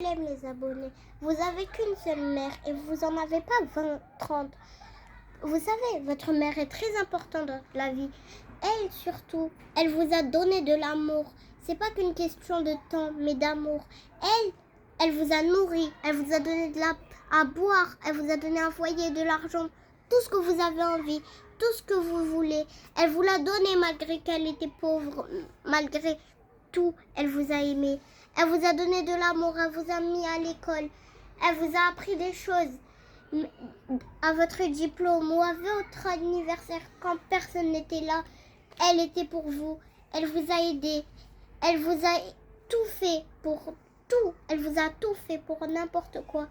J'aime les abonnés. Vous avez qu'une seule mère et vous en avez pas 20, 30. Vous savez, votre mère est très importante dans la vie. Elle surtout, elle vous a donné de l'amour. C'est pas qu'une question de temps, mais d'amour. Elle vous a nourri, elle vous a donné à boire, elle vous a donné un foyer, de l'argent, tout ce que vous avez envie, tout ce que vous voulez. Elle vous l'a donné malgré qu'elle était pauvre, malgré tout, elle vous a aimé. Elle vous a donné de l'amour, elle vous a mis à l'école, elle vous a appris des choses. À votre diplôme ou à votre anniversaire, quand personne n'était là, elle était pour vous. Elle vous a aidé. Elle vous a tout fait pour tout. Elle vous a tout fait pour n'importe quoi.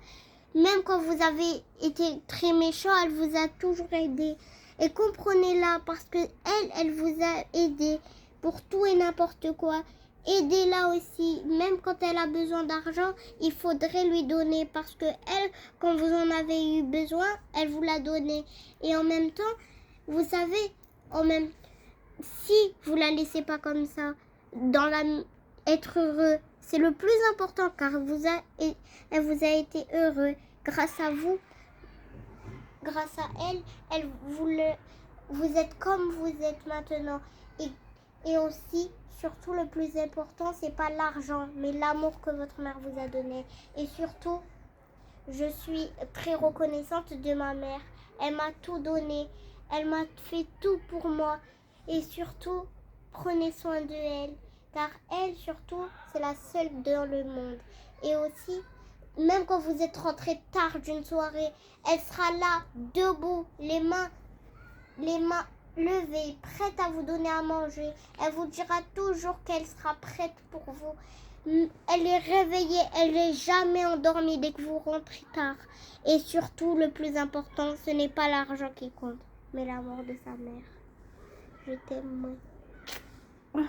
Même quand vous avez été très méchant, elle vous a toujours aidé. Et comprenez-la parce que elle vous a aidé pour tout et n'importe quoi. Aidez-la aussi, même quand elle a besoin d'argent, il faudrait lui donner parce que elle, quand vous en avez eu besoin, elle vous l'a donné. Et en même temps, vous savez, si vous la laissez pas comme ça, être heureux, c'est le plus important car elle vous a été heureux. Grâce à vous, grâce à elle vous êtes comme vous êtes maintenant. Et aussi, surtout le plus important, c'est pas l'argent, mais l'amour que votre mère vous a donné. Et surtout, je suis très reconnaissante de ma mère. Elle m'a tout donné. Elle m'a fait tout pour moi. Et surtout, prenez soin de elle. Car elle, surtout, c'est la seule dans le monde. Et aussi, même quand vous êtes rentré tard d'une soirée, elle sera là, debout, les mains levée, prête à vous donner à manger. Elle vous dira toujours qu'elle sera prête pour vous. Elle est réveillée, elle n'est jamais endormie dès que vous rentrez tard. Et surtout, le plus important, ce n'est pas l'argent qui compte, mais l'amour de sa mère. Je t'aime, moi.